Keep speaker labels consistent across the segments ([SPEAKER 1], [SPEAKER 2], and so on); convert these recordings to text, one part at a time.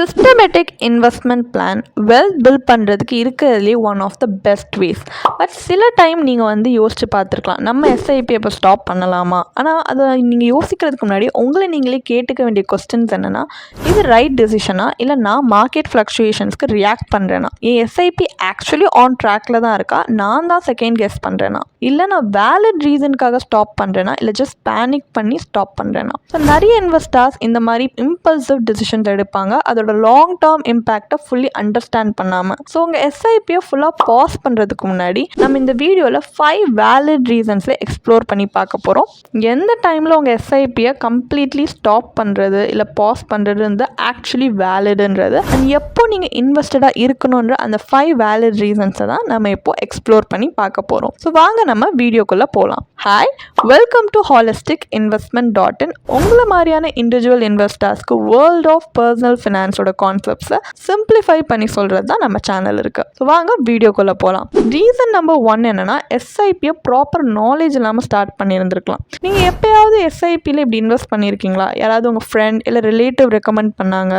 [SPEAKER 1] Systematic investment plan wealth build பண்ணுறதுக்கு இருக்கிறதுலே one of the best ways. But சில time நீங்கள் யோசிச்சு பார்த்துருக்கலாம், நம்ம எஸ்ஐபி இப்போ ஸ்டாப் பண்ணலாமா? ஆனால் அதை நீங்கள் யோசிக்கிறதுக்கு முன்னாடி உங்களை நீங்களே கேட்டுக்க வேண்டிய கொஸ்டின்ஸ் என்னென்னா, இது ரைட் டெசிஷனா இல்லை நான் மார்க்கெட் ஃப்ளக்சுவேஷன்ஸ்க்கு ரியாக்ட் பண்ணுறேன்னா? என் எஸ்ஐபி ஆக்சுவலி ஆன் ட்ராக்ல தான் இருக்கா, நான் தான் செகண்ட் கெஸ் பண்ணுறேன்னா? இல்லை நான் வேலிட் ரீசனுக்காக ஸ்டாப் பண்ணுறேன்னா இல்லை ஜஸ்ட் பேனிக் பண்ணி ஸ்டாப் பண்ணுறேன்னா? ஸோ நிறைய இன்வெஸ்டர்ஸ் இந்த மாதிரி இம்பல்சிவ் டெசிஷன்ஸ் எடுப்பாங்க, அதோட லாங் டேர்ம் இம்பேக்டை ஃபுல்லி அண்டர்ஸ்டாண்ட் பண்ணாமல். ஸோ உங்கள் எஸ்ஐபியை ஃபுல்லாக பாஸ் பண்ணுறதுக்கு முன்னாடி நம்ம இந்த வீடியோவில் 5 வேலிட் ரீசன்ஸில் எக்ஸ்ப்ளோர் பண்ணி பார்க்க போகிறோம். எந்த டைமில் உங்கள் எஸ்ஐபியை கம்ப்ளீட்லி ஸ்டாப் பண்ணுறது இல்லை பாஸ் பண்ணுறது வந்து ஆக்சுவலி வேலிடுன்றது, அண்ட் எப்போ நீங்கள் இன்வெஸ்டடாக இருக்கணுன்ற அந்த 5 வேலிட் ரீசன்ஸை தான் நம்ம இப்போ எக்ஸ்ப்ளோர் பண்ணி பார்க்க போகிறோம். ஸோ வாங்க நம்ம வீடியோக்குள்ளே போகலாம். Hi, welcome to holistic.investment.in. உங்களை மாதிரியான இண்டிவிஜுவல் இன்வெஸ்டர்ஸ்க்கு வேர்ல்ட் ஆஃப் பர்சனல் ஃபினான்ஸோட கான்செப்ட்ஸை சிம்பிளிஃபை பண்ணி சொல்கிறது தான் நம்ம சேனல் இருக்குது. ஸோ வாங்க வீடியோக்குள்ளே போகலாம். ரீசன் நம்பர் 1 என்னென்னா, எஸ்ஐபியை ப்ராப்பர் நாலேஜ் இல்லாமல் ஸ்டார்ட் பண்ணியிருந்துருக்கலாம். நீங்கள் எப்போயாவது எஸ்ஐபியில் இப்படி இன்வெஸ்ட் பண்ணியிருக்கீங்களா? யாராவது உங்கள் ஃப்ரெண்ட் இல்லை ரிலேட்டிவ் ரெக்கமெண்ட் பண்ணாங்க,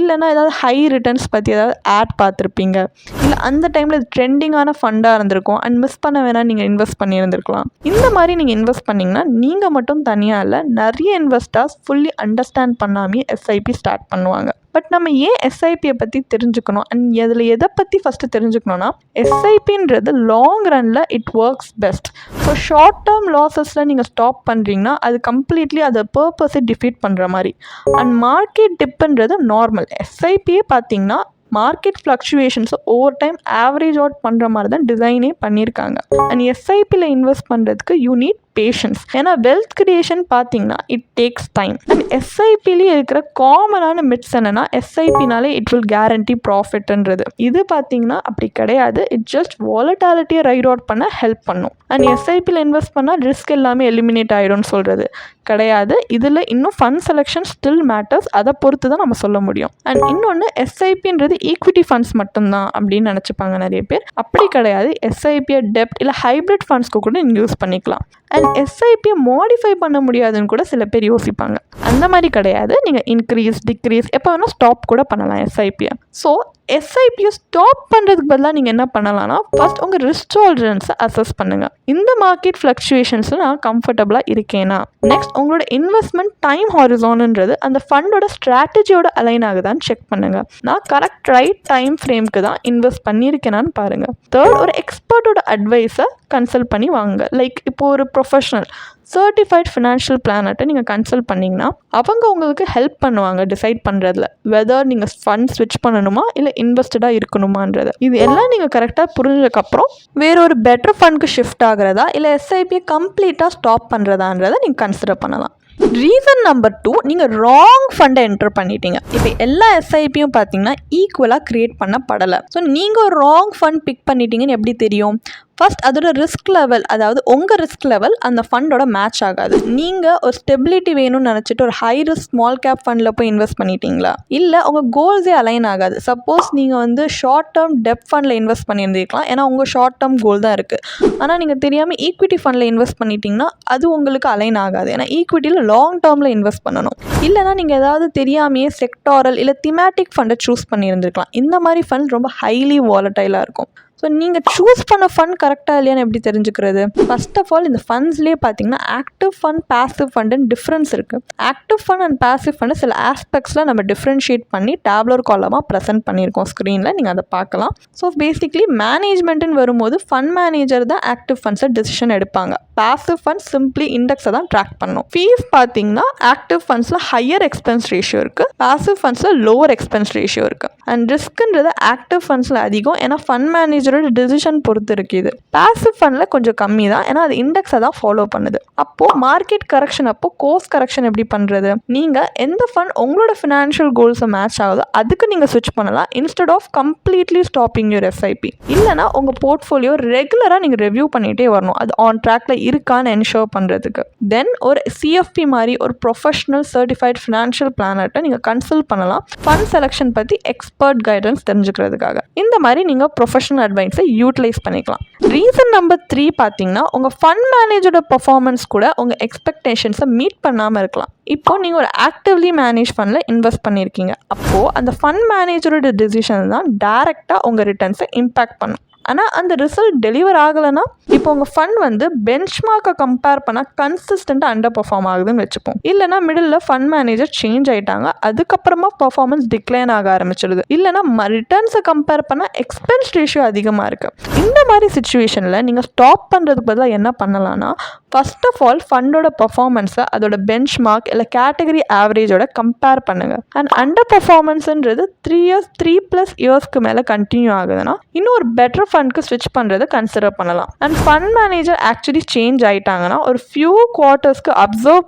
[SPEAKER 1] இல்லைனா ஏதாவது ஹை ரிட்டர்ன்ஸ் பற்றி ஏதாவது ஆட் பார்த்துருப்பீங்க, இல்லை அந்த டைமில் இது ட்ரெண்டிங்கான ஃபண்டாக இருந்திருக்கும் அண்ட் மிஸ் பண்ண வேணால் நீங்கள் இன்வெஸ்ட் பண்ணியிருந்துருக்கலாம். இந்த மாதிரி நீங்கள் இன்வெஸ்ட் பண்ணிங்கன்னா நீங்கள் மட்டும் தனியாக இல்லை, நிறைய இன்வெஸ்டர்ஸ் ஃபுல்லி அண்டர்ஸ்டாண்ட் பண்ணாமே எஸ்ஐபி ஸ்டார்ட் பண்ணுவாங்க. பட் நம்ம ஏன் எஸ்ஐபியை பற்றி தெரிஞ்சுக்கணும் அண்ட் அதில் எதை பற்றி ஃபஸ்ட்டு தெரிஞ்சுக்கணுன்னா, எஸ்ஐபின்றது லாங் ரனில் it works best. So short term லாஸஸில் நீங்கள் ஸ்டாப் பண்ணுறீங்கன்னா அது கம்ப்ளீட்லி அதை பர்பஸை டிஃபீட் பண்ணுற மாதிரி. அண்ட் மார்க்கெட் டிப்புன்றது நார்மல். எஸ்ஐபியே பார்த்தீங்கன்னா மார்க்கெட் ஃப்ளக்சுவேஷன்ஸை ஓவர் டைம் ஆவரேஜ் அவுட் பண்ணுற மாதிரி தான் டிசைனே பண்ணியிருக்காங்க. அண்ட் எஸ்ஐபியில் இன்வெஸ்ட் பண்ணுறதுக்கு யூ நீட் பேஷன்ஸ். ஏன்னா வெல்த் கிரியேஷன் பார்த்தீங்கன்னா இட் டேக்ஸ் டைம். அண்ட் எஸ்ஐபிலேயே இருக்கிற காமனான மிட்ஸ் என்னென்னா, எஸ்ஐபினாலே இட் வில் கேரண்டி ப்ராஃபிட்ன்றது. இது பார்த்தீங்கன்னா அப்படி கிடையாது. இட் ஜஸ்ட் வாலட்டாலிட்டியை ரைட் அவுட் பண்ண ஹெல்ப் பண்ணும். அண்ட் எஸ்ஐபியில் இன்வெஸ்ட் பண்ணால் ரிஸ்க் எல்லாமே எலிமினேட் ஆகிடும்னு சொல்கிறது கிடையாது. இதில் இன்னும் ஃபண்ட் செலெக்ஷன் ஸ்டில் மேட்டர்ஸ். அதை பொறுத்து தான் நம்ம சொல்ல முடியும். அண்ட் இன்னொன்று, எஸ்ஐபின்றது ஈக்விட்டி ஃபண்ட்ஸ் மட்டும்தான் அப்படின்னு நினச்சிப்பாங்க நிறைய பேர். அப்படி கிடையாது. எஸ்ஐபியை டெப்ட் இல்லை ஹைப்ரிட் ஃபண்ட்ஸ்க்கு கூட நீங்கள் யூஸ் பண்ணிக்கலாம். அண்ட் எஸ்ஐபியை மாடிஃபை பண்ண முடியாதுன்னு கூட சில பேர் யோசிப்பாங்க. அந்த மாதிரி கிடையாது. நீங்கள் இன்க்ரீஸ் டிக்ரீஸ் எப்போ வேணால் ஸ்டாப் கூட பண்ணலாம் எஸ்ஐபியை. ஸோ எஸ்ஐபியை ஸ்டாப் பண்ணுறதுக்கு பதிலாக நீங்கள் என்ன பண்ணலாம்னா, ஃபர்ஸ்ட் உங்கள் ரிஸ்க் டாலரன்ஸை அசஸ் பண்ணுங்கள். இந்த மார்க்கெட் ஃப்ளக்சுவேஷன்ஸில் நான் கம்ஃபர்டபுளாக இருக்கேனா? நெக்ஸ்ட், உங்களோட இன்வெஸ்ட்மெண்ட் டைம் ஹாரிசான்ன்றது அந்த ஃபண்டோட ஸ்ட்ராட்டஜியோட அலைன் ஆகுதான்னு செக் பண்ணுங்கள். நான் கரெக்ட் ரைட் டைம் ஃப்ரேம்க்கு தான் இன்வெஸ்ட் பண்ணியிருக்கேனான்னு பாருங்கள். தேர்ட், ஒரு எக்ஸ்பர்ட்டோட அட்வைஸை கன்சல்ட் பண்ணி வாங்க. லைக் இப்போ ஒரு ப்ரொஃபஷனல் சர்டிஃபைட் ஃபினான்ஷியல் பிளானர்ட்டை நீங்கள் கன்சல்ட் பண்ணிங்கன்னா அவங்க உங்களுக்கு ஹெல்ப் பண்ணுவாங்க டிசைட் பண்ணுறதுல வெதர் நீங்கள் ஃபண்ட் ஸ்விட்ச் பண்ணணுமா இல்லை இன்வெஸ்டடாக இருக்கணுமான்றது. இது எல்லாம் நீங்கள் கரெக்டாக புரிஞ்சதுக்கப்புறம் வேற ஒரு பெட்டர் ஃபண்ட்க்கு ஷிஃப்ட் ஆகிறதா இல்லை எஸ்ஐபியை கம்ப்ளீட்டாக ஸ்டாப் பண்ணுறதான்றதை நீங்கள் கன்சிடர் பண்ணலாம். ரீசன் நம்பர் 2, நீங்கள் ராங் ஃபண்டை என்டர் பண்ணிட்டீங்க. இப்போ எல்லா எஸ்ஐபியும் பார்த்தீங்கன்னா ஈக்குவலாக க்ரியேட் பண்ணப்படலை. ஸோ நீங்கள் ஒரு ராங் ஃபண்ட் பிக் பண்ணிட்டீங்கன்னு எப்படி தெரியும்? ஃபர்ஸ்ட், அதோட ரிஸ்க் லெவல், அதாவது உங்கள் ரிஸ்க் லெவல் அந்த ஃபண்டோட மேட்ச் ஆகாது. நீங்கள் ஒரு ஸ்டெபிலிட்டி வேணும்னு நினச்சிட்டு ஒரு ஹை ரிஸ்க் ஸ்மால் கேப் ஃபண்டில் போய் இன்வெஸ்ட் பண்ணிட்டீங்களா, இல்லை உங்கள் கோல்ஸே அலைன் ஆகாது. சப்போஸ் நீங்கள் ஷார்ட் டேர்ம் டெப் ஃபண்டில் இன்வெஸ்ட் பண்ணியிருந்திருக்கலாம், ஏன்னா உங்கள் ஷார்ட் டேர்ம் கோல் தான் இருக்குது. ஆனால் நீங்கள் தெரியாமல் ஈக்விட்டி ஃபண்டில் இன்வெஸ்ட் பண்ணிட்டீங்கன்னா அது உங்களுக்கு அலைன் ஆகாது. ஏன்னா ஈக்விட்டியில் லாங் டேர்மில் இன்வெஸ்ட் பண்ணணும். இல்லைனா நீங்கள் ஏதாவது தெரியாமையே செக்டாரல் இல்லை திமேட்டிக் ஃபண்டை சூஸ் பண்ணியிருந்திருக்கலாம். இந்த மாதிரி ஃபண்ட் ரொம்ப ஹைலி வாலட்டைலாக இருக்கும். ஸோ நீங்கள் சூஸ் பண்ண ஃபண்ட் கரெக்டாக இல்லையான்னு எப்படி தெரிஞ்சுக்கிறது? ஃபர்ஸ்ட் ஆஃப் ஆல், இந்த ஃபண்ட்ஸ்லேயே பார்த்தீங்கன்னா ஆக்டிவ் ஃபண்ட் பேசிவ் ஃபண்டுன்னு டிஃப்ரென்ஸ் இருக்குது. Active fund and passive fund சில ஆஸ்பெக்ட்ஸில் நம்ம டிஃப்ரென்ஷியேட் பண்ணி டேப்லர் காலமாக ப்ரெசென்ட் பண்ணியிருக்கோம் ஸ்க்ரீனில், நீங்கள் அதை பார்க்கலாம். ஸோ பேசிக்லி மேனேஜ்மெண்ட்டுன்னு வரும்போது ஃபண்ட் மேனேஜர் தான் ஆக்டிவ் ஃபண்ட்ஸை டிசிஷன் எடுப்பாங்க. பேசிவ் ஃபண்ட் சிம்பிளி இண்டெக்ஸை தான் ட்ராக் பண்ணும். ஃபீஸ் பார்த்தீங்கன்னா ஆக்டிவ் ஃபண்ட்ஸில் ஹையர் எக்ஸ்பென்ஸ் ரேஷியோ இருக்குது, பேசிவ் ஃபண்ட்ஸில் லோவர் எக்ஸ்பென்ஸ் ரேஷியோ இருக்குது. அண்ட் ரிஸ்க்குன்றது ஆக்டிவ் ஃபண்ட்ஸில் அதிகம், ஏன்னா ஃபண்ட் மேனேஜரோட டிசிஷன் பொறுத்து இருக்குது. பேசிவ் ஃபண்டில் கொஞ்சம் கம்மி தான், ஏன்னா அது இண்டெக்ஸை தான் ஃபாலோ பண்ணுது. அப்போது மார்க்கெட் கரெக்ஷன் அப்போ கோர்ஸ் கரெக்ஷன் எப்படி பண்ணுறது? நீங்கள் எந்த ஃபண்ட் உங்களோட ஃபினான்ஷியல் கோல்ஸை மேட்ச் ஆகுதோ அதுக்கு நீங்கள் ஸ்விட்ச் பண்ணலாம், instead of completely stopping your SIP. இல்லைனா உங்கள் போர்ட்ஃபோலியோ ரெகுலராக நீங்கள் ரிவ்யூ பண்ணிகிட்டே வரணும், அது ஆன் ட்ராக்ல இருக்கான்னு என்ஷோர் பண்ணுறதுக்கு. தென் ஒரு சிஎஃப்பி மாதிரி ஒரு ப்ரொஃபஷனல் சர்டிஃபைட் ஃபினான்ஷியல் பிளானர்ட்டை நீங்கள் கன்சல்ட் பண்ணலாம் ஃபண்ட் செலெக்ஷன் பற்றி எக்ஸ்பர்ட் கைடன்ஸ் தெரிஞ்சுக்கிறதுக்காக. இந்த மாதிரி நீங்கள் ப்ரொஃபஷனல் அட்வைஸை யூட்டிலைஸ் பண்ணிக்கலாம். ரீசன் நம்பர் 3 பார்த்தீங்கன்னா, உங்கள் ஃபண்ட் மேனேஜரோட பர்ஃபார்மன்ஸ் கூட உங்கள் எக்ஸ்பெக்டேஷன்ஸை மீட் பண்ணாமல் இருக்கலாம். இப்போது நீங்கள் ஒரு ஆக்டிவ்லி மேனேஜ் ஃபண்டில் இன்வெஸ்ட் பண்ணியிருக்கீங்க. அப்போது அந்த ஃபண்ட் மேனேஜரோட டெசிஷன் தான் டைரெக்டாக உங்கள் ரிட்டர்ன்ஸை இம்பேக்ட் பண்ணும். ஆனால் அந்த ரிசல்ட் டெலிவர் ஆகலைன்னா இப்போ உங்கள் ஃபண்ட் வந்து பெஞ்ச்மார்க்கை கம்பேர் பண்ணால் கன்சிஸ்டண்ட்டாக அண்டர் பர்ஃபார்ம் ஆகுதுன்னு வச்சுப்போம். இல்லைனா மிடில் ஃபண்ட் மேனேஜர் சேஞ்ச் ஆகிட்டாங்க, அதுக்கப்புறமா பர்ஃபார்மன்ஸ் டிக்ளைன் ஆக ஆரம்பிச்சிடுது. இல்லைனா ரிட்டர்ன்ஸை கம்பேர் பண்ணால் எக்ஸ்பென்ஸ் ரேஷியோ அதிகமாக இருக்குது. இந்த மாதிரி சுச்சுவேஷனில் நீங்கள் ஸ்டாப் பண்ணுறதுக்கு பதிலாக என்ன பண்ணலான்னா, ஃபர்ஸ்ட் ஆஃப் ஆல் ஃபண்டோட பர்ஃபார்மன்ஸை அதோட பெஞ்ச் மார்க் இல்லை கேட்டகரி ஆவரேஜோட கம்பேர் பண்ணுங்கள். அண்ட் அண்டர் பர்ஃபார்மன்ஸுன்றது 3+ இயர்ஸ்க்கு மேலே கண்டினியூ ஆகுதுன்னா இன்னும் ஒரு பெட்டர் ஃபண்ட்க்கு ஸ்விட்ச் பண்ணுறதை கன்சிடர் பண்ணலாம். And fund manager actually change ஆகிட்டாங்கன்னா ஒரு ஃபியூ குவார்ட்டர்ஸ்க்கு அப்சர்வ்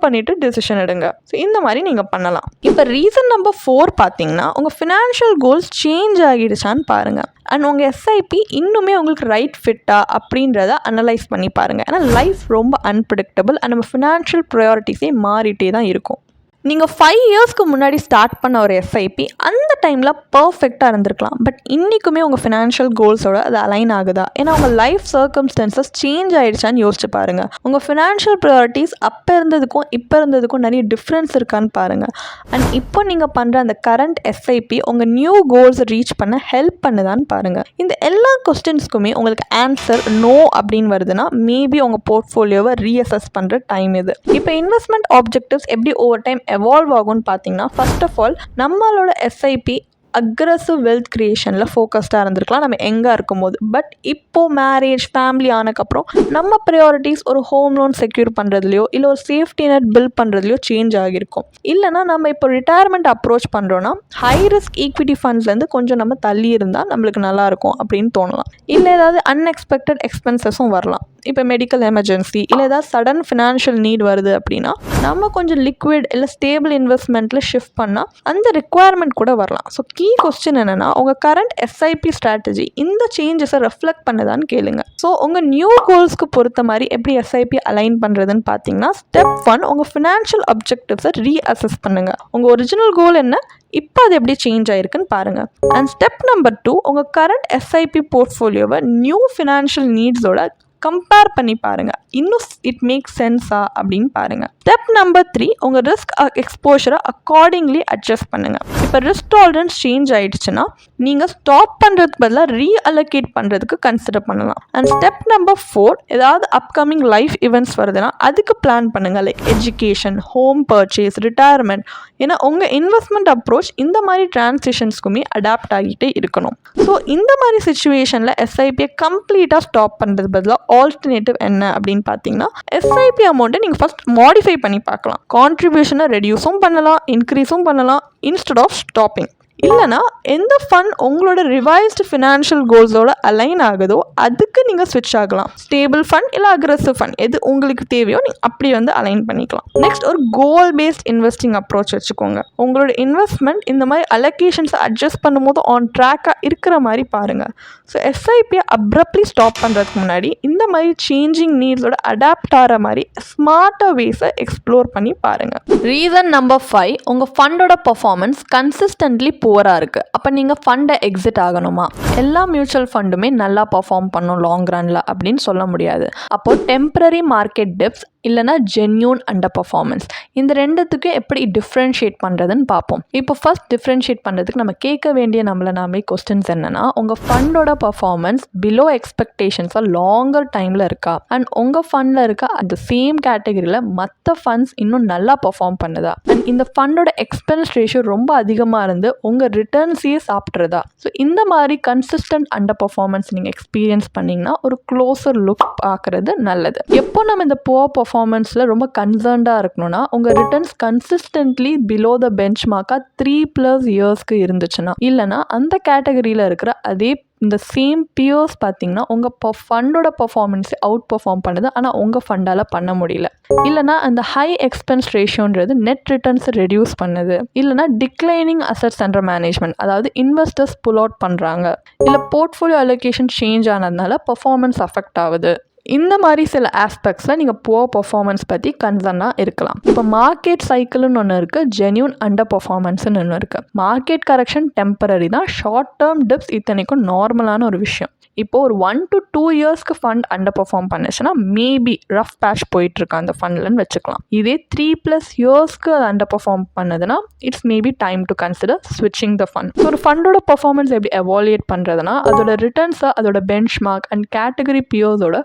[SPEAKER 1] பண்ணிவிட்டு டிசிஷன் எடுங்க. ஸோ இந்த மாதிரி நீங்கள் பண்ணலாம். இப்போ ரீசன் நம்பர் 4 பார்த்தீங்கன்னா, உங்கள் ஃபினான்ஷியல் கோல்ஸ் சேஞ்ச் ஆகிடுச்சான்னு பாருங்கள். அண்ட் உங்கள் எஸ்ஐபி இன்னுமே உங்களுக்கு ரைட் ஃபிட்டா அப்படின்றத அனலைஸ் பண்ணி பாருங்கள். ஏன்னா லைஃப் ரொம்ப அன்பிரடிக்டபிள் அண்ட் நம்ம ஃபினான்ஷியல் ப்ரையாரிட்டிஸே மாறிட்டே தான் இருக்கும். நீங்கள் 5 இயர்ஸ்க்கு முன்னாடி ஸ்டார்ட் பண்ண ஒரு எஸ்ஐபி அந்த டைமில் பர்ஃபெக்டாக இருந்திருக்கலாம். பட் இன்றைக்குமே உங்கள் ஃபினான்ஷியல் கோல்ஸோட அது அலைன் ஆகுதா? ஏன்னா உங்கள் லைஃப் சர்க்கம்ஸ்டன்சஸ் சேஞ்ச் ஆகிடுச்சான்னு யோசிச்சு பாருங்கள். உங்கள் ஃபினான்ஷியல் ப்ரையாரிட்டிஸ் அப்போ இருந்ததுக்கும் இப்போ இருந்ததுக்கும் நிறைய டிஃப்ரென்ஸ் இருக்கான்னு பாருங்கள். அண்ட் இப்போ நீங்கள் பண்ணுற அந்த கரண்ட் எஸ்ஐபி உங்கள் நியூ கோல்ஸை ரீச் பண்ண ஹெல்ப் பண்ணுதான்னு பாருங்கள். இந்த எல்லா கொஸ்டின்ஸ்க்குமே உங்களுக்கு ஆன்சர் நோ அப்படின்னு வருதுன்னா மேபி உங்கள் போர்ட்ஃபோலியோவை ரீஅசஸ் பண்ணுற டைம் இது. இப்போ இன்வெஸ்ட்மெண்ட் ஆப்ஜெக்டிவ்ஸ் எப்படி ஓவர் டைம் எவால்வ் ஆகும்னு பார்த்தீங்கன்னா, ஃபர்ஸ்ட் ஆஃப் ஆல் நம்மளோட எஸ்ஐபி அக்ரெசிவ் வெல்த் க்ரியேஷனில் ஃபோக்கஸ்டாக இருந்திருக்கலாம் நம்ம எங்கே இருக்கும்போது. பட் இப்போது மேரேஜ் ஃபேமிலி ஆனதுக்கப்புறம் நம்ம ப்ரையாரிட்டிஸ் ஒரு ஹோம் லோன் செக்யூர் பண்ணுறதுலையோ இல்லை ஒரு சேஃப்டி நெட் பில்ட் பண்ணுறதுலையோ சேஞ்ச் ஆகியிருக்கும். இல்லைனா நம்ம இப்போ ரிட்டையர்மெண்ட் அப்ரோச் பண்ணுறோன்னா ஹை ரிஸ்க் ஈக்விட்டி ஃபண்ட்ஸ்லேருந்து கொஞ்சம் நம்ம தள்ளி இருந்தால் நம்மளுக்கு நல்லாயிருக்கும் அப்படின்னு தோணலாம். இல்லை ஏதாவது அன்எக்ஸ்பெக்டட் எக்ஸ்பென்சஸும் வரலாம். இப்போ மெடிக்கல் எமர்ஜென்சி இல்லை ஏதாவது சடன் ஃபினான்ஷியல் நீட் வருது அப்படின்னா நம்ம கொஞ்சம் லிக்விட் இல்லை ஸ்டேபிள் இன்வெஸ்ட்மெண்ட்டில் ஷிஃப்ட் பண்ணால் அந்த ரெக்குவயர்மெண்ட் கூட வரலாம். ஸோ கீ கொஸ்டின் என்னென்னா, உங்கள் கரண்ட் எஸ்ஐபி ஸ்ட்ராட்டஜி இந்த சேஞ்சஸை ரெஃப்ளெக்ட் பண்ணுதான்னு கேளுங்க. ஸோ உங்கள் நியூ கோல்ஸ்க்கு பொறுத்த மாதிரி எப்படி எஸ்ஐபி அலைன் பண்ணுறதுன்னு பார்த்தீங்கன்னா, ஸ்டெப் 1 உங்கள் ஃபினான்ஷியல் அப்ஜெக்டிவ்ஸை ரீஅசஸ் பண்ணுங்கள். உங்கள் ஒரிஜினல் கோல் என்ன, இப்போ அது எப்படி சேஞ்ச் ஆகிருக்குன்னு பாருங்கள். அண்ட் ஸ்டெப் நம்பர் 2 உங்கள் கரண்ட் எஸ்ஐபி போர்ட்ஃபோலியோவை நியூ ஃபினான்ஷியல் நீட்ஸோட கம்பேர் பண்ணி பாருங்கள். இன்னும் இட் மேக் சென்ஸா அப்படின்னு பாருங்கள். ஸ்டெப் நம்பர் 3 உங்கள் ரிஸ்க் எக்ஸ்போஷரை அக்கார்டிங்லி அட்ஜஸ்ட் பண்ணுங்கள். இப்போ ரிஸ்க் டாலரன்ஸ் சேஞ்ச் ஆகிடுச்சுன்னா நீங்கள் ஸ்டாப் பண்ணுறதுக்கு பதிலாக ரீஅலோகேட் பண்ணுறதுக்கு கன்சிடர் பண்ணலாம். அண்ட் ஸ்டெப் நம்பர் 4 ஏதாவது அப்கமிங் லைஃப் இவெண்ட்ஸ் வருதுன்னா அதுக்கு பிளான் பண்ணுங்கள். Like education, home purchase, retirement. ஏன்னா உங்கள் இன்வெஸ்ட்மெண்ட் அப்ரோச் இந்த மாதிரி டிரான்சிஷன்ஸ்க்குமே அடாப்ட் ஆகிட்டே இருக்கணும். ஸோ இந்த மாதிரி சுச்சுவேஷனில் எஸ்ஐபியை கம்ப்ளீட்டாக ஸ்டாப் பண்ணுறது பதிலாக ஆல்டர்னேட்டிவ் என்ன அப்படின்னு பார்த்தீங்கன்னா, எஸ்ஐபி அமௌண்ட்டை நீங்கள் ஃபஸ்ட் மாடிஃபை பண்ணி பார்க்கலாம். கான்ட்ரிபியூஷனை ரெடியூஸும் பண்ணலாம், இன்க்ரீஸும் பண்ணலாம் இன்ஸ்டெட் ஆஃப் ஸ்டாப்பிங். இல்லைனா எந்த ஃபண்ட் உங்களோட ரிவைஸ்டு ஃபினான்ஷியல் கோல்ஸோட அலைன் ஆகுதோ அதுக்கு நீங்கள் ஸ்விட்ச் ஆகலாம். ஸ்டேபிள் ஃபண்ட் இல்லை அக்ரெசிவ் ஃபண்ட் எது உங்களுக்கு தேவையோ நீங்கள் அப்படி வந்து அலைன் பண்ணிக்கலாம். நெக்ஸ்ட் ஒரு கோல் பேஸ்ட் இன்வெஸ்டிங் அப்ரோச் வச்சுக்கோங்க. உங்களோட இன்வெஸ்ட்மெண்ட் இந்த மாதிரி அலோகேஷன்ஸை அட்ஜஸ்ட் பண்ணும்போது ஆன் ட்ராக்காக இருக்கிற மாதிரி பாருங்கள். ஸோ எஸ்ஐபியை அப்ரப்ட்லி ஸ்டாப் பண்ணுறதுக்கு முன்னாடி இந்த மாதிரி சேஞ்சிங் நீட்ஸோட அடாப்ட் ஆகிற மாதிரி ஸ்மார்ட்டாக வேஸை எக்ஸ்ப்ளோர் பண்ணி பாருங்கள். ரீசன் நம்பர் 5 உங்கள் ஃபண்டோட பர்ஃபார்மன்ஸ் கன்சிஸ்டன்ட்லி புவராக இருக்குது. அப்போ நீங்கள் ஃபண்டை எக்ஸிட் ஆகணுமா? எல்லா மியூச்சுவல் ஃபண்டுமே நல்லா பர்ஃபார்ம் பண்ணும் லாங் ரனில் அப்படின்னு சொல்ல முடியாது. அப்போது டெம்பரரி மார்க்கெட் டிப்ஸ் இல்லைனா ஜென்யூன் அண்டர் பர்ஃபார்மன்ஸ் இந்த ரெண்டுத்துக்கும் எப்படி டிஃப்ரென்ஷியேட் பண்ணுறதுன்னு பார்ப்போம். இப்போ ஃபர்ஸ்ட் டிஃப்ரென்ஷியேட் பண்ணுறதுக்கு நம்ம கேட்க வேண்டிய நாமே கொஸ்டின்ஸ் என்னென்னா, உங்கள் ஃபண்டோட பர்ஃபார்மன்ஸ் பிலோ எக்ஸ்பெக்டேஷன்ஸாக லாங்கர் டைமில் இருக்கா? அண்ட் உங்கள் ஃபண்டில் இருக்க அந்த சேம் கேட்டகரியில் மற்ற ஃபண்ட்ஸ் இன்னும் நல்லா பர்ஃபார்ம் பண்ணுதா? அண்ட் இந்த ஃபண்டோட எக்ஸ்பென்ஸ் ரேஷியோ ரொம்ப அதிகமாக இருந்து உங்கள் ரிட்டர்ன்ஸையே சாப்பிட்றதா? ஸோ இந்த மாதிரி கன்சிஸ்டன்ட் அண்டர் பர்ஃபார்மன்ஸ் நீங்கள் எக்ஸ்பீரியன்ஸ் பண்ணிங்கன்னா ஒரு க்ளோசர் லுக் பார்க்குறது நல்லது. எப்போ நம்ம இந்த புவர் பர்ஃபார்மன்ஸில் ரொம்ப கன்சர்ன்டாக இருக்கணும்னா, உங்கள் ரிட்டர்ன்ஸ் கன்சிஸ்டன்ட்லி பிலோ த பெஞ்ச் மார்க்காக 3+ இயர்ஸ்க்கு இருந்துச்சுன்னா, இல்லைனா அந்த கேட்டகரியில் இருக்கிற அதே இந்த சேம் பியர்ஸ் பார்த்தீங்கன்னா உங்கள் ஃபண்டோட பர்ஃபார்மன்ஸை அவுட் பர்ஃபார்ம் பண்ணுது, ஆனால் உங்கள் ஃபண்டால் பண்ண முடியல. இல்லைனா அந்த ஹை எக்ஸ்பென்ஸ் ரேஷியோன்றது நெட் ரிட்டர்ன்ஸை ரெடியூஸ் பண்ணுது. இல்லைனா டிக்ளைனிங் அசட்ஸ் அண்டர் மேனேஜ்மெண்ட், அதாவது இன்வெஸ்டர்ஸ் புல் அவுட் பண்ணுறாங்க. இல்லை போர்ட்ஃபோலியோ அலோகேஷன் சேஞ்ச் ஆனதுனால பர்ஃபார்மன்ஸ் அஃபெக்ட் ஆகுது. இந்த மாதிரி சில ஆஸ்பெக்ட்ஸில் நீங்கள் புவர் பர்ஃபார்மன்ஸ் பற்றி கன்சர்னாக இருக்கலாம். இப்போ மார்க்கெட் சைக்கிள்னு ஒன்று இருக்குது, ஜென்யூன் அண்டர் பர்ஃபார்மன்ஸ்னு ஒன்று இருக்குது. மார்க்கெட் கரெக்ஷன் டெம்பரரி தான், ஷார்ட் டேர்ம் டிப்ஸ் இத்தனைக்கும் நார்மலான ஒரு விஷயம். இப்போது ஒரு 1 to 2 இயர்ஸ்க்கு ஃபண்ட் அண்டர் பர்ஃபார்ம் பண்ணுச்சுன்னா மேபி ரஃப் பேட்ச் போயிட்டுருக்கு அந்த ஃபண்ட்லன்னு வச்சுக்கலாம். இதே 3+ இயர்ஸ்க்கு அது அண்டர் பர்ஃபார்ம் பண்ணுதுன்னா it's maybe time to consider ஸ்விட்சிங் த ஃபண்ட். ஸோ ஒரு ஃபண்டோட பர்ஃபார்மன்ஸ் எப்படி எவாலுவேட் பண்ணுறதுனா அதோட ரிட்டர்ன்ஸை அதோட பெஞ்ச் மார்க் அண்ட் கேட்டகரி பியர்ஸோட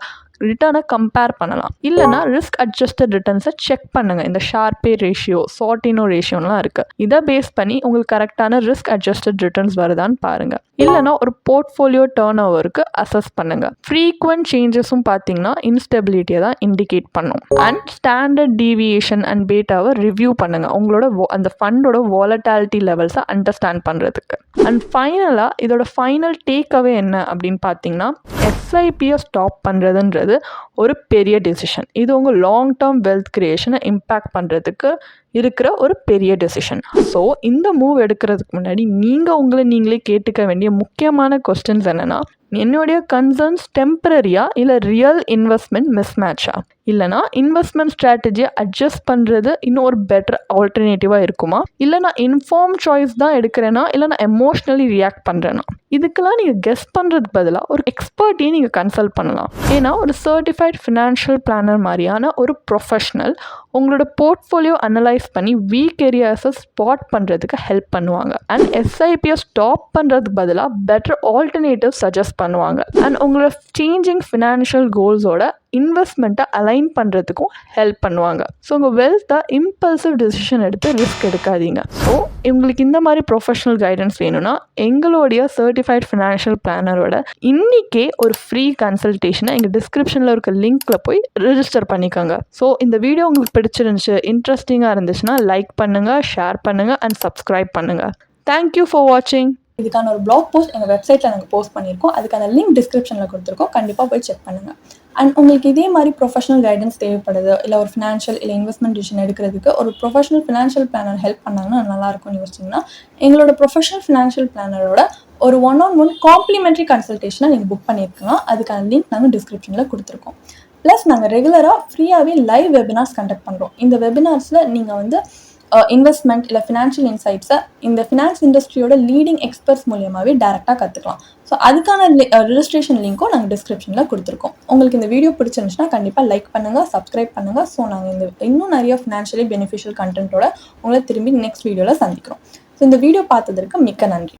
[SPEAKER 1] ரிட்டர்னை கம்பேர் பண்ணலாம். இல்லைனா ரிஸ்க் அட்ஜஸ்டட் ரிட்டர்ன்ஸை செக் பண்ணுங்கள். இந்த ஷார்பே ரேஷியோ, சார்டினோ ரேஷியோலாம் இருக்குது. இதை பேஸ் பண்ணி உங்களுக்கு கரெக்டான ரிஸ்க் அட்ஜஸ்டட் ரிட்டர்ன்ஸ் வருதான்னு பாருங்கள். இல்லைனா ஒரு போர்ட்ஃபோலியோ டர்ன் ஓவருக்கு அசஸ் பண்ணுங்கள். ஃப்ரீக்வெண்ட் சேஞ்சஸும் பார்த்தீங்கன்னா இன்ஸ்டெபிலிட்டியை தான் இண்டிகேட் பண்ணும். அண்ட் ஸ்டாண்டர்ட் டீவியேஷன் அண்ட் பேட்டாவை ரிவ்யூ பண்ணுங்கள் உங்களோட அந்த ஃபண்டோட வாலட்டாலிட்டி லெவல்ஸை அண்டர்ஸ்டாண்ட் பண்ணுறதுக்கு. அண்ட் ஃபைனலாக இதோட ஃபைனல் டேக்அவே என்ன அப்படின்னு பார்த்தீங்கன்னா எஸ்ஐபியை ஸ்டாப் பண்ணுறதுன்றது ஒரு பெரிய டெசிஷன். இது உங்கள் லாங் டேர்ம் வெல்த் கிரியேஷனை இம்பேக்ட் பண்ணுறதுக்கு இருக்கிற ஒரு பெரிய டெசிஷன். ஸோ இந்த மூவ் எடுக்கிறதுக்கு முன்னாடி நீங்கள் உங்களை நீங்களே கேட்டுக்க வேண்டிய முக்கியமான கொஸ்டின்ஸ் என்னென்னா, என்னுடைய கன்சர்ன்ஸ் டெம்பரரியா இல்லை ரியல் இன்வெஸ்ட்மெண்ட் மிஸ்மேட்சா, இல்லைனா இன்வெஸ்ட்மெண்ட் ஸ்ட்ராட்டஜியை அட்ஜஸ்ட் பண்ணுறது இன்னும் ஒரு பெட்டர் ஆல்டர்னேட்டிவாக இருக்குமா, இல்லை நான் இன்ஃபார்ம் சாய்ஸ் தான் எடுக்கிறேன்னா இல்லை நான் எமோஷ்னலி ரியாக்ட் பண்ணுறேன்னா. இதுக்கெல்லாம் நீங்கள் கெஸ் பண்ணுறதுக்கு பதிலாக ஒரு எக்ஸ்பர்ட்டையும் நீங்கள் கன்சல்ட் பண்ணலாம். ஏன்னா ஒரு சர்டிஃபைட் ஃபினான்ஷியல் பிளானர் மாதிரியான ஒரு ப்ரொஃபஷ்னல் உங்களோட போர்ட்ஃபோலியோ அனலைஸ் பண்ணி வீக் ஏரியாஸை ஸ்பாட் பண்ணுறதுக்கு ஹெல்ப் பண்ணுவாங்க. அண்ட் எஸ்ஐபியை ஸ்டாப் பண்ணுறதுக்கு பதிலாக பெட்டர் ஆல்டர்னேட்டிவ் சஜஸ்ட் பண்ணுவாங்க. அண்ட் உங்களோட சேஞ்சிங் ஃபினான்ஷியல் கோல்ஸோட இன்வெஸ்ட்மெண்ட்டை அலைன் பண்ணுறதுக்கும் ஹெல்ப் பண்ணுவாங்க. ஸோ உங்கள் வெல்த்தை இம்பல்சிவ் டெசிஷன் எடுத்து ரிஸ்க் எடுக்காதீங்க. ஸோ உங்களுக்கு இந்த மாதிரி ப்ரொஃபஷனல் கைடன்ஸ் வேணும்னா எங்களுடைய சர்டிஃபைட் ஃபினான்ஷியல் பிளானரோட இன்றைக்கே ஒரு ஃப்ரீ கன்சல்டேஷனை எங்கள் டிஸ்கிரிப்ஷனில் இருக்க லிங்க்கில் போய் ரெஜிஸ்டர் பண்ணிக்கோங்க. ஸோ இந்த வீடியோ உங்களுக்கு பிடிச்சிருந்துச்சு, இன்ட்ரெஸ்டிங்காக இருந்துச்சுன்னா லைக் பண்ணுங்கள், ஷேர் பண்ணுங்கள் அண்ட் சப்ஸ்கிரைப் பண்ணுங்கள். தேங்க்யூ ஃபார் வாட்சிங்.
[SPEAKER 2] இதுக்கான ஒரு பிளாக் போஸ்ட் எங்கள் வெப்சைட்டில் நாங்கள் போஸ்ட் பண்ணியிருக்கோம். அதுக்கான லிங்க் டிஸ்கிரிப்ஷனில் கொடுத்துருக்கோம். கண்டிப்பாக போய் செக் பண்ணுங்கள். அண்ட் உங்களுக்கு இதே மாதிரி ப்ரொஃபஷனல் கைடன்ஸ் தேவைப்படுது, இல்லை ஒரு ஃபினான்ஷியல் இல்லை இன்வெஸ்ட்மெண்ட் டிசிஷன் எடுக்கிறதுக்கு ஒரு ப்ரொஃபஷனல் ஃபினான்ஷியல் பிளானர் ஹெல்ப் பண்ணாங்கன்னா நல்லாயிருக்கும்னு யோசிச்சிங்கன்னா எங்களோட ப்ரொஃபஷனல் ஃபினான்ஷியல் பிளானரோட ஒரு 1-on-1 காம்ப்ளிமெண்ட்ரி கன்சல்டேஷனை நீங்கள் புக் பண்ணியிருக்கலாம். அதுக்கான லிங்க் நாங்கள் டிஸ்கிரிப்ஷனில் கொடுத்துருக்கோம். ப்ளஸ் நாங்கள் ரெகுலராக ஃப்ரீயாகவே லைவ் வெபினார்ஸ் கண்டக்ட் பண்ணுறோம். இந்த வெபினார்ஸில் நீங்கள் வந்து இன்வெஸ்ட்மெண்ட் இல்லை ஃபினான்ஷியல் இன்சைட்ஸை இந்த ஃபினான்ஸ் இண்டஸ்ட்ரியோட லீடிங் எக்ஸ்பர்ட்ஸ் மூலியமாகவே டேரெக்டாக கற்றுக்கலாம். ஸோ அதுக்கான ரெஜிஸ்ட்ரேஷன் லிங்க்கும் நாங்கள் டிஸ்கிரிப்ஷனில் கொடுத்துருக்கோம். உங்களுக்கு இந்த வீடியோ பிடிச்சிருந்துச்சுன்னா கண்டிப்பாக லைக் பண்ணுங்கள், சப்ஸ்கிரைப் பண்ணுங்கள். ஸோ நாங்கள் இன்னும் நிறைய ஃபினான்ஷியலி பெனிஃபிஷியல் கண்டென்ட்டோட உங்களை திரும்பி நெக்ஸ்ட் வீடியோவில் சந்திக்கிறோம். ஸோ இந்த வீடியோ பார்த்ததற்கு மிக்க நன்றி.